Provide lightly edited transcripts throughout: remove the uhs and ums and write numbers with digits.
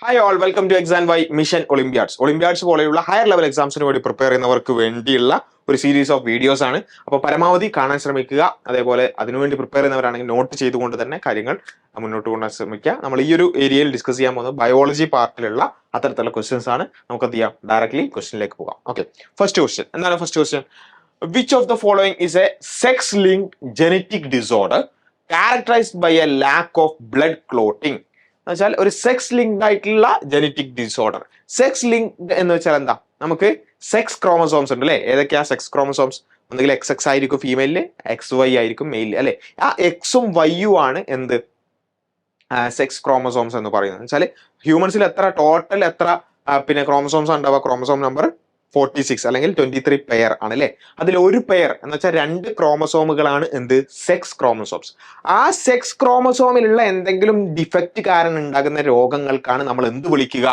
Hi all, welcome to XandY Mission Olympiads. Olympiads പോലെയുള്ള higher level എക്സാംസിന് വേണ്ടി prepare ചെയ്യുന്നവർക്ക് വേണ്ടിയുള്ള ഒരു സീരീസ് ഓഫ് വീഡിയോസ് ആണ്. അപ്പോൾ പരമാവധി കാണാൻ ശ്രമിക്കുക. അതേപോലെ അതിനുവേണ്ടി പ്രിപ്പയർ ചെയ്യുന്നവരാണെങ്കിൽ നോട്ട് ചെയ്തുകൊണ്ട് തന്നെ കാര്യങ്ങൾ മുന്നോട്ട് കൊണ്ടുപോകാൻ ശ്രമിക്കുക. നമ്മൾ ഈ ഒരു ഏരിയയിൽ ഡിസ്കസ് ചെയ്യാൻ പോകുന്നത് ബയോളജി പാർട്ടിലുള്ള അത്തരത്തിലുള്ള ക്വസ്റ്റ്യൻസ് ആണ്. നമുക്ക് എന്ത് ചെയ്യാം, ഡയറക്ട്ലി ക്വസ്റ്റ്യനിലേക്ക് പോകാം. ഓക്കെ, ഫസ്റ്റ് ക്വസ്റ്റ്യൻ എന്താണ്? First question, which of the following is A sex linked genetic disorder characterized by a lack of blood clotting? എന്നുവെച്ചാൽ ഒരു സെക്സ് ലിങ്ക്ഡ് ആയിട്ടുള്ള ജെനറ്റിക് ഡിസോർഡർ. സെക്സ് ലിങ്ക്ഡ് എന്ന് വെച്ചാൽ എന്താ? നമുക്ക് സെക്സ് ക്രോമസോംസ് ഉണ്ട് അല്ലെ? ഏതൊക്കെയാ സെക്സ് ക്രോമസോംസ്? ഒന്നുകിൽ XX ആയിരിക്കും ഫീമെയിലില്, XY ആയിരിക്കും മെയിലില് അല്ലെ? ആ എക്സും വൈയും ആണ് എന്ത് സെക്സ് ക്രോമസോംസ് എന്ന് പറയുന്നത്. വെച്ചാൽ ഹ്യൂമൻസിൽ ടോട്ടൽ എത്ര പിന്നെ ക്രോമസോംസ് ഉണ്ടാവുക? ക്രോമസോം നമ്പർ 46 അല്ലെങ്കിൽ 23 പെയർ ആണ് അല്ലെ? അതിൽ ഒരു പെയർ എന്ന് വെച്ചാൽ 2 ക്രോമസോമുകളാണ് എന്ത്? Sex chromosomes. ആ സെക്സ് ക്രോമസോമിലുള്ള എന്തെങ്കിലും ഡിഫക്റ്റ് കാരണം ഉണ്ടാകുന്ന രോഗങ്ങൾക്കാണ് നമ്മൾ എന്ത് വിളിക്കുക?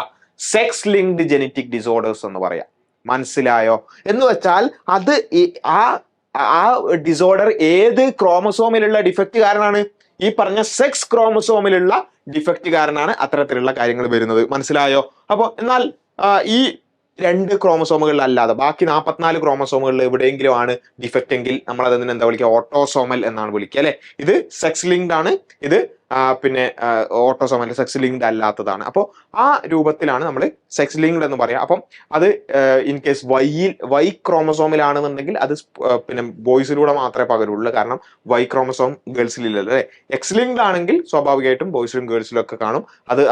സെക്സ് ലിങ്ക്ഡ് ജെനറ്റിക് ഡിസോർഡേഴ്സ് എന്ന് പറയാം. മനസ്സിലായോ? എന്ന് വെച്ചാൽ അത് ആ ഡിസോർഡർ ഏത് ക്രോമസോമിലുള്ള ഡിഫക്റ്റ് കാരണമാണ്? ഈ പറഞ്ഞ സെക്സ് ക്രോമസോമിലുള്ള ഡിഫക്റ്റ് കാരണമാണ് അത്തരത്തിലുള്ള കാര്യങ്ങൾ വരുന്നത്. മനസ്സിലായോ? അപ്പോൾ എന്നാൽ ഈ 2 ക്രോമസോമുകളിൽ അല്ലാതെ ബാക്കി 44 ക്രോമസോമുകളിൽ എവിടെയെങ്കിലും ആണ് ഡിഫക്റ്റ് എങ്കിൽ നമ്മൾ അതിന് എന്താ വിളിക്കുക? ഓട്ടോസോമൽ എന്നാണ് വിളിക്കുക അല്ലെ? ഇത് സെക്സ് ലിങ്ക്ഡ് ആണ്, ഇത് പിന്നെ ഓട്ടോസോമൽ സെക്സ് ലിങ്ക്ഡ് അല്ലാത്തതാണ്. അപ്പോൾ ആ രൂപത്തിലാണ് നമ്മൾ സെക്സ് ലിങ്ക്ഡ് എന്ന് പറയാം. അപ്പം അത് ഇൻ കേസ് വൈ ക്രോമസോമിലാണെന്നുണ്ടെങ്കിൽ അത് പിന്നെ ബോയ്സിലൂടെ മാത്രമേ പകരുള്ളൂ. കാരണം വൈ ക്രോമസോം ഗേൾസിലില്ലല്ലോ അല്ലെ? എക്സ് ലിങ്ക്ഡ് ആണെങ്കിൽ സ്വാഭാവികമായിട്ടും ബോയ്സിലും ഗേൾസിലും ഒക്കെ കാണും.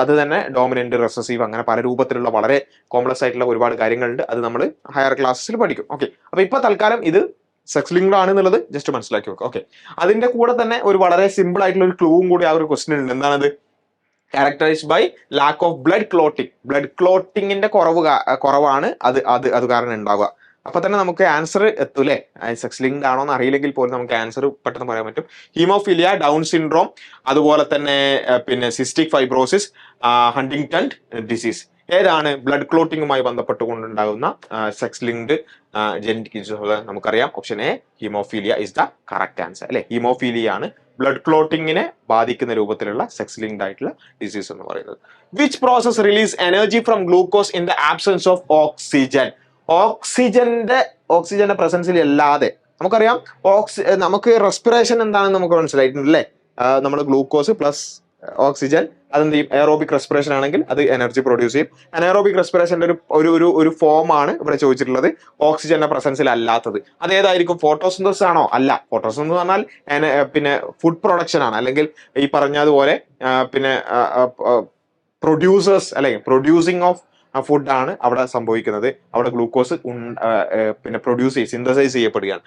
അത് തന്നെ ഡോമിനന്റ്, റെസസീവ്, അങ്ങനെ പല രൂപത്തിലുള്ള വളരെ കോംപ്ലക്സ് ആയിട്ടുള്ള ഒരുപാട് കാര്യങ്ങളുണ്ട്. അത് നമ്മൾ ഹയർ ക്ലാസ്സിൽ പഠിക്കും. ഓക്കെ, അപ്പൊ ഇപ്പൊ തൽക്കാലം ഇത് സെക്സ് ലിങ്ക്ഡ് ആണ് എന്നുള്ളത് ജസ്റ്റ് മനസ്സിലാക്കി വെക്കുക. ഓക്കെ, അതിന്റെ കൂടെ തന്നെ ഒരു വളരെ സിമ്പിൾ ആയിട്ടുള്ള ഒരു ക്ലൂവും കൂടി ആ ഒരു ക്വസ്റ്റ്യൻ ഉണ്ട്. എന്താണത്? Characterised by lack of blood clotting. Blood ക്ലോട്ടിങ്ങിന്റെ കുറവാണ് അത് കാരണം ഉണ്ടാവുക. അപ്പൊ തന്നെ നമുക്ക് ആൻസർ എത്തൂലേ? സെക്സ് ലിങ്ക്ഡ് ആണോ എന്ന് അറിയില്ലെങ്കിൽ പോലും നമുക്ക് ആൻസർ പെട്ടെന്ന് പറയാൻ പറ്റും. ഹീമോഫീലിയ, ഡൗൺ സിൻഡ്രോം, അതുപോലെ തന്നെ പിന്നെ സിസ്റ്റിക് ഫൈബ്രോസിസ്, ഹണ്ടിങ്ടൺ ഡിസീസ്. ഏതാണ് ബ്ലഡ് ക്ലോട്ടിങ്ങുമായി ബന്ധപ്പെട്ടുകൊണ്ടുണ്ടാകുന്ന സെക്സ് ലിങ്ക്ഡ് ജെനറ്റിക് ഡിസോർഡർ? നമുക്കറിയാം, option A haemophilia is the correct answer അല്ലെ? ഹീമോഫീലിയ ആണ് ബ്ലഡ് ക്ലോട്ടിങ്ങിനെ ബാധിക്കുന്ന രൂപത്തിലുള്ള സെക്സ് ലിങ്ക്ഡ് ആയിട്ടുള്ള ഡിസീസ് എന്ന് പറയുന്നത്. Which process release energy from glucose in the absence of oxygen? ഓക്സിജന്റെ പ്രസൻസിൽ അല്ലാതെ നമുക്കറിയാം നമുക്ക് റെസ്പിറേഷൻ എന്താണെന്ന് നമുക്ക് മനസ്സിലായിട്ടുണ്ട് അല്ലേ? നമ്മൾ ഗ്ലൂക്കോസ് പ്ലസ് ഓക്സിജൻ അതെന്ത് ചെയ്യും? എയറോബിക് റെസ്പിറേഷൻ ആണെങ്കിൽ അത് എനർജി പ്രൊഡ്യൂസ് ചെയ്യും. അനഎറോബിക് റെസ്പിറേഷന്റെ ഒരു ഫോം ആണ് ഇവിടെ ചോദിച്ചിട്ടുള്ളത്, ഓക്സിജന്റെ പ്രസൻസിൽ അല്ലാത്തത്. അതേതായിരിക്കും? ഫോട്ടോസിന്തസിസ് ആണോ? അല്ല. ഫോട്ടോസിന്തസിസ് എന്ന് പറഞ്ഞാൽ പിന്നെ ഫുഡ് പ്രൊഡക്ഷൻ ആണ്, അല്ലെങ്കിൽ ഈ പറഞ്ഞതുപോലെ പിന്നെ പ്രൊഡ്യൂസേഴ്സ് അല്ലെങ്കിൽ പ്രൊഡ്യൂസിങ് ഓഫ് ഫുഡ് ആണ് അവിടെ സംഭവിക്കുന്നത്. അവിടെ ഗ്ലൂക്കോസ് പിന്നെ സിന്തസൈസ് ചെയ്യപ്പെടുകയാണ്.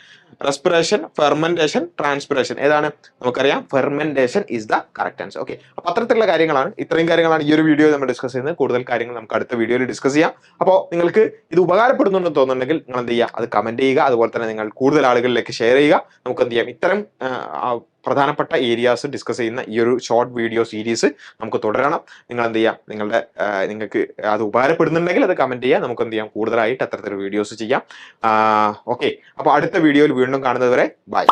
റെസ്പിറേഷൻ, ഫെർമെന്റേഷൻ, ട്രാൻസ്പിറേഷൻ ഏതാണ്? നമുക്കറിയാം fermentation is the correct answer. Okay, അപ്പൊ അത്തരത്തിലുള്ള കാര്യങ്ങളാണ്, ഇത്രയും കാര്യങ്ങളാണ് ഈ ഒരു വീഡിയോയിൽ നമ്മൾ ഡിസ്കസ് ചെയ്യുന്നത്. കൂടുതൽ കാര്യങ്ങൾ നമുക്ക് അടുത്ത വീഡിയോയിൽ ഡിസ്കസ് ചെയ്യാം. അപ്പോൾ നിങ്ങൾക്ക് ഇത് ഉപകാരപ്പെടുന്നുണ്ടെന്ന് തോന്നുന്നുണ്ടെങ്കിൽ നിങ്ങൾ എന്ത് ചെയ്യുക? അത് കമന്റ് ചെയ്യുക. അതുപോലെ തന്നെ നിങ്ങൾ കൂടുതൽ ആളുകളിലേക്ക് ഷെയർ ചെയ്യുക. നമുക്ക് എന്ത് ചെയ്യാം? ഇത്തരം പ്രധാനപ്പെട്ട ഏരിയാസ് ഡിസ്കസ് ചെയ്യുന്ന ഈ ഒരു ഷോർട്ട് വീഡിയോ സീരീസ് നമുക്ക് തുടരണം. നിങ്ങൾ എന്ത് ചെയ്യാം? നിങ്ങൾക്ക് അത് ഉപകാരപ്പെടുന്നുണ്ടെങ്കിൽ അത് കമന്റ് ചെയ്യുക. നമുക്ക് എന്ത് ചെയ്യാം? കൂടുതലായിട്ട് അത്തരത്തിലുള്ള വീഡിയോസ് ചെയ്യാം. ഓക്കെ, അപ്പോൾ അടുത്ത വീഡിയോയിൽ വീണ്ടും കാണുന്നത് വരെ ബൈ.